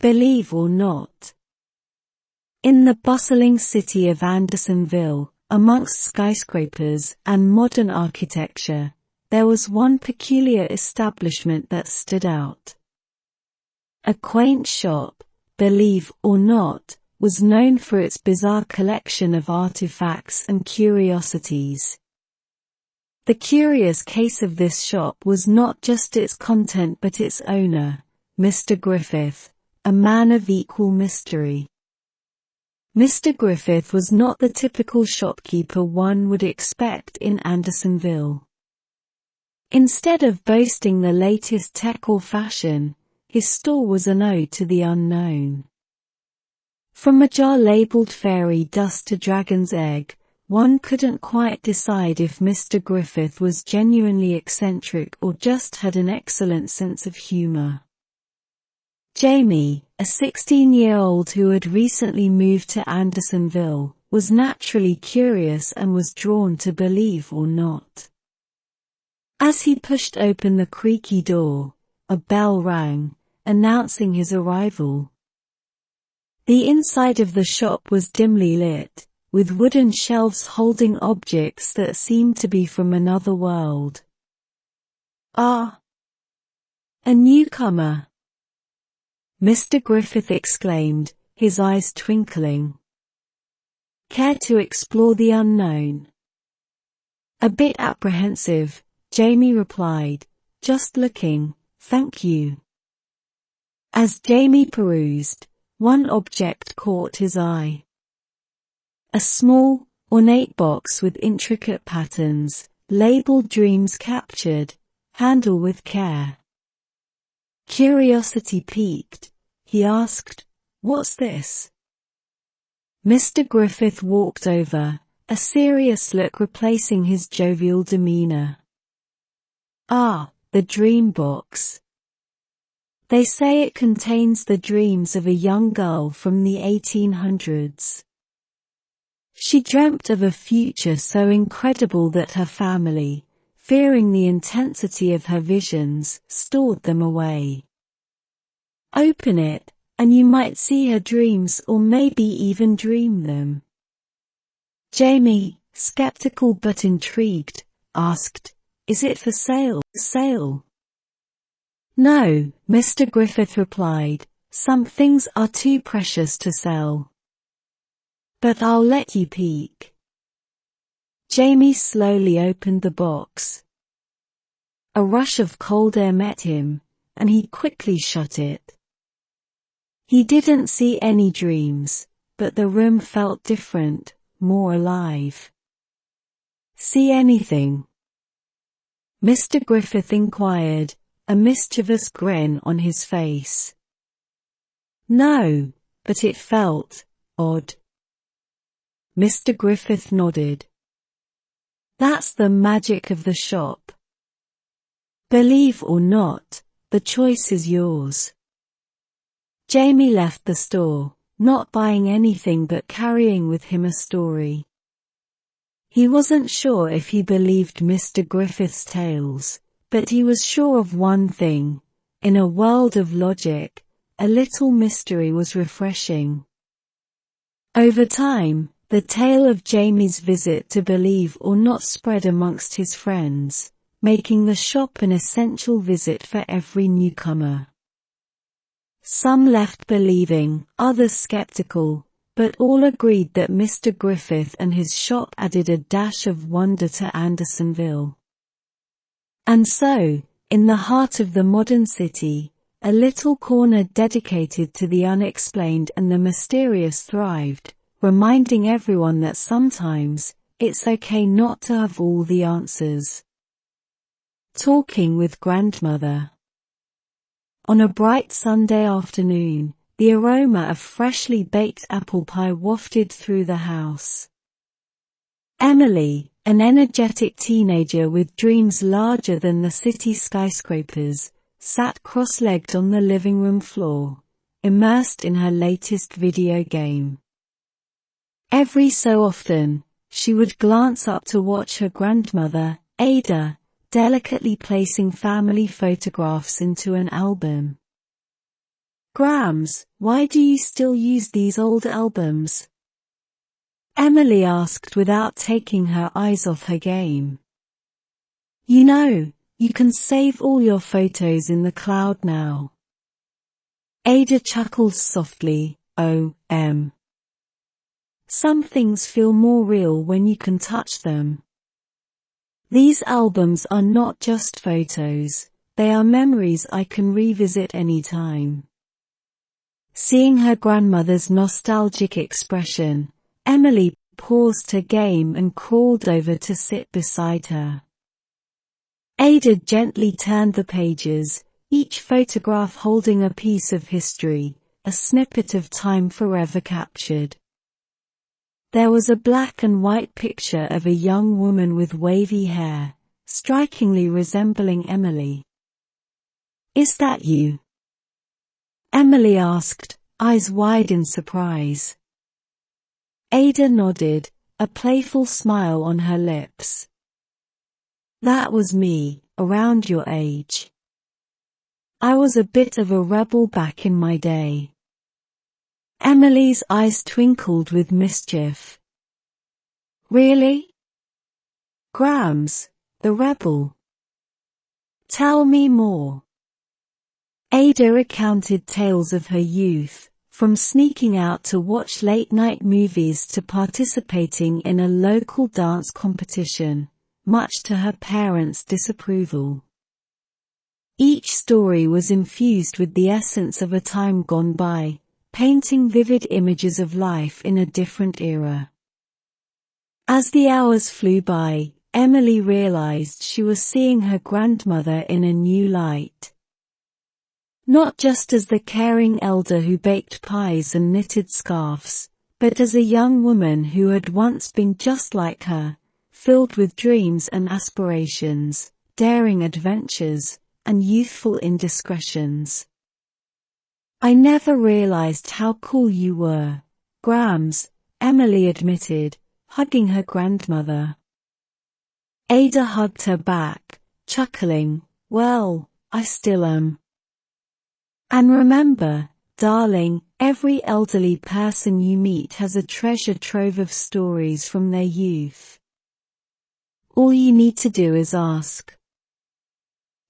Believe or not. In the bustling city of Andersonville, amongst skyscrapers and modern architecture, there was one peculiar establishment that stood out. A quaint shop, believe or not, was known for its bizarre collection of artifacts and curiosities. The curious case of this shop was not just its content but its owner, Mr. Griffith, a man of equal mystery. Mr. Griffith was not the typical shopkeeper one would expect in Andersonville. Instead of boasting the latest tech or fashion, his store was an ode to the unknown. From a jar labeled fairy dust to dragon's egg, one couldn't quite decide if Mr. Griffith was genuinely eccentric or just had an excellent sense of humor. Jamie, a 16-year-old who had recently moved to Andersonville, was naturally curious and was drawn to Believe or Not. As he pushed open the creaky door, a bell rang, announcing his arrival. The inside of the shop was dimly lit, with wooden shelves holding objects that seemed to be from another world. "Ah! A newcomer!" Mr. Griffith exclaimed, his eyes twinkling. "Care to explore the unknown?" A bit apprehensive, Jamie replied, "Just looking, thank you." As Jamie perused, one object caught his eye. A small, ornate box with intricate patterns, labeled Dreams Captured, handle with care. Curiosity piqued, he asked, "What's this?" Mr. Griffith walked over, a serious look replacing his jovial demeanor. "Ah, the dream box. They say it contains the dreams of a young girl from the 1800s. She dreamt of a future so incredible that her family, fearing the intensity of her visions, stored them away. Open it, and you might see her dreams or maybe even dream them." Jamie, skeptical but intrigued, asked, "Is it for sale?" "No," Mr. Griffith replied, "some things are too precious to sell. But I'll let you peek." Jamie slowly opened the box. A rush of cold air met him, and he quickly shut it. He didn't see any dreams, but the room felt different, more alive. "See anything?" Mr. Griffith inquired, a mischievous grin on his face. "No, but it felt odd." Mr. Griffith nodded. "That's the magic of the shop. Believe or not, the choice is yours." Jamie left the store, not buying anything but carrying with him a story. He wasn't sure if he believed Mr. Griffith's tales, but he was sure of one thing: in a world of logic, a little mystery was refreshing. Over time, the tale of Jamie's visit to Believe or Not spread amongst his friends, making the shop an essential visit for every newcomer. Some left believing, others skeptical, but all agreed that Mr. Griffith and his shop added a dash of wonder to Andersonville. And so, in the heart of the modern city, a little corner dedicated to the unexplained and the mysterious thrived, reminding everyone that sometimes, it's okay not to have all the answers. Talking with Grandmother. On a bright Sunday afternoon, the aroma of freshly baked apple pie wafted through the house. Emily, an energetic teenager with dreams larger than the city skyscrapers, sat cross-legged on the living room floor, immersed in her latest video game. Every so often, she would glance up to watch her grandmother, Ada, delicately placing family photographs into an album. Grams, why do you still use these old albums? Emily asked without taking her eyes off her game. You know, you can save all your photos in the cloud now. Ada chuckled softly. Some things feel more real when you can touch them. These albums are not just photos, they are memories I can revisit anytime. Seeing her grandmother's nostalgic expression, Emily paused her game and crawled over to sit beside her. Ada gently turned the pages, each photograph holding a piece of history, a snippet of time forever captured. There was a black and white picture of a young woman with wavy hair, strikingly resembling Emily. Is that you? Emily asked, eyes wide in surprise. Ada nodded, a playful smile on her lips. That was me, around your age. I was a bit of a rebel back in my day. Emily's eyes twinkled with mischief. Really? Grams, the rebel. Tell me more. Ada recounted tales of her youth, from sneaking out to watch late-night movies to participating in a local dance competition, much to her parents' disapproval. Each story was infused with the essence of a time gone by, painting vivid images of life in a different era. As the hours flew by, Emily realized she was seeing her grandmother in a new light. Not just as the caring elder who baked pies and knitted scarves, but as a young woman who had once been just like her, filled with dreams and aspirations, daring adventures, and youthful indiscretions. I never realized how cool you were, Grams, Emily admitted, hugging her grandmother. Ada hugged her back, chuckling, well, I still am. And remember, darling, every elderly person you meet has a treasure trove of stories from their youth. All you need to do is ask.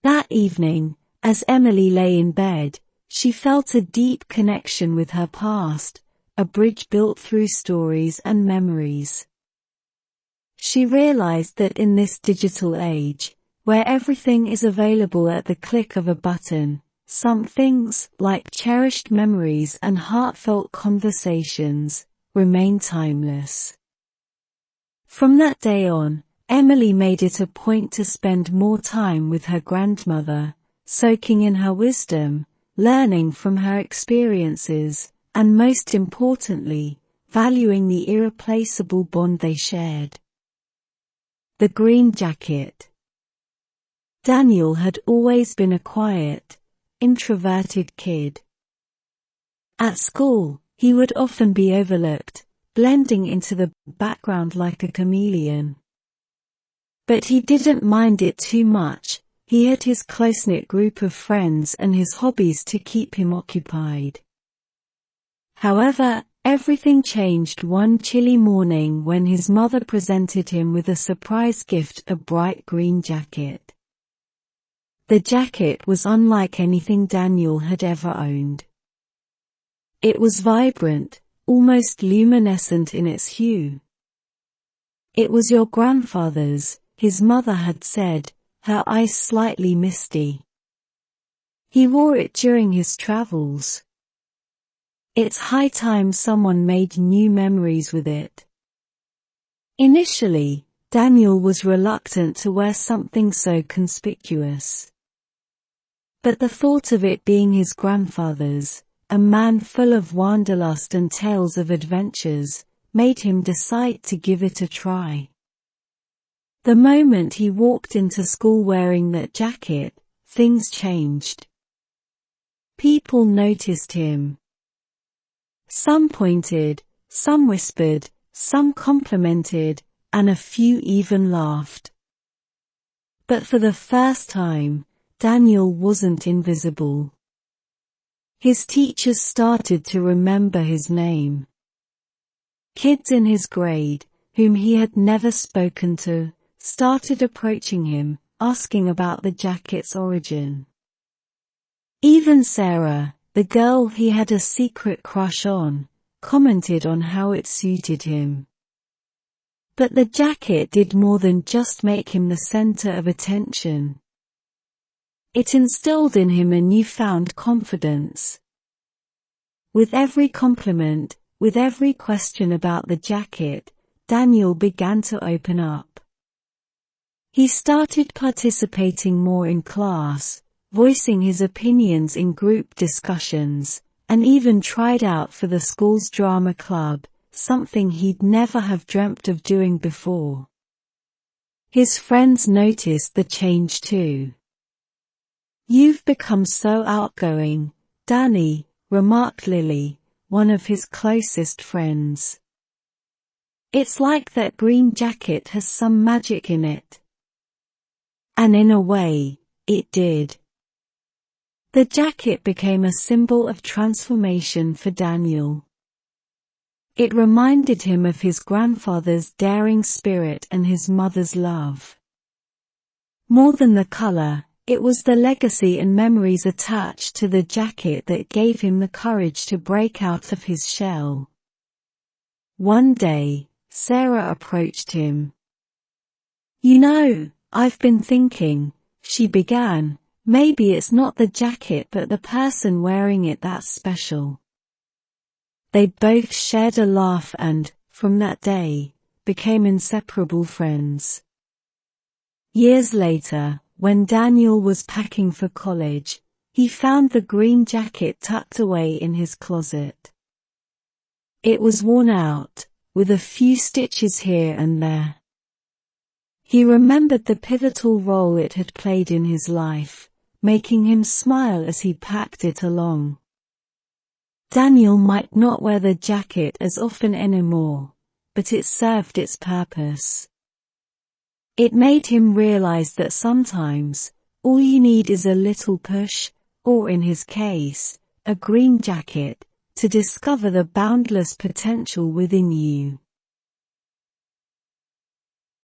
That evening, as Emily lay in bed, she felt a deep connection with her past, a bridge built through stories and memories. She realized that in this digital age, where everything is available at the click of a button, some things, like cherished memories and heartfelt conversations, remain timeless. From that day on, Emily made it a point to spend more time with her grandmother, soaking in her wisdom, learning from her experiences, and most importantly, valuing the irreplaceable bond they shared. The green jacket. Daniel had always been a quiet, introverted kid. At school, he would often be overlooked, blending into the background like a chameleon. But he didn't mind it too much. He had his close-knit group of friends and his hobbies to keep him occupied. However, everything changed one chilly morning when his mother presented him with a surprise gift, a bright green jacket. The jacket was unlike anything Daniel had ever owned. It was vibrant, almost luminescent in its hue. It was your grandfather's, his mother had said, her eyes slightly misty. He wore it during his travels. It's high time someone made new memories with it. Initially, Daniel was reluctant to wear something so conspicuous. But the thought of it being his grandfather's, a man full of wanderlust and tales of adventures, made him decide to give it a try. The moment he walked into school wearing that jacket, things changed. People noticed him. Some pointed, some whispered, some complimented, and a few even laughed. But for the first time, Daniel wasn't invisible. His teachers started to remember his name. Kids in his grade, whom he had never spoken to, started approaching him, asking about the jacket's origin. Even Sarah, the girl he had a secret crush on, commented on how it suited him. But the jacket did more than just make him the center of attention. It instilled in him a newfound confidence. With every compliment, with every question about the jacket, Daniel began to open up. He started participating more in class, voicing his opinions in group discussions, and even tried out for the school's drama club, something he'd never have dreamt of doing before. His friends noticed the change too. "You've become so outgoing, Danny," remarked Lily, one of his closest friends. "It's like that green jacket has some magic in it." And in a way, it did. The jacket became a symbol of transformation for Daniel. It reminded him of his grandfather's daring spirit and his mother's love. More than the color, it was the legacy and memories attached to the jacket that gave him the courage to break out of his shell. One day, Sarah approached him. "You know, I've been thinking," she began, "maybe it's not the jacket but the person wearing it that's special." They both shared a laugh and, from that day, became inseparable friends. Years later, when Daniel was packing for college, he found the green jacket tucked away in his closet. It was worn out, with a few stitches here and there. He remembered the pivotal role it had played in his life, making him smile as he packed it along. Daniel might not wear the jacket as often anymore, but it served its purpose. It made him realize that sometimes, all you need is a little push, or in his case, a green jacket, to discover the boundless potential within you.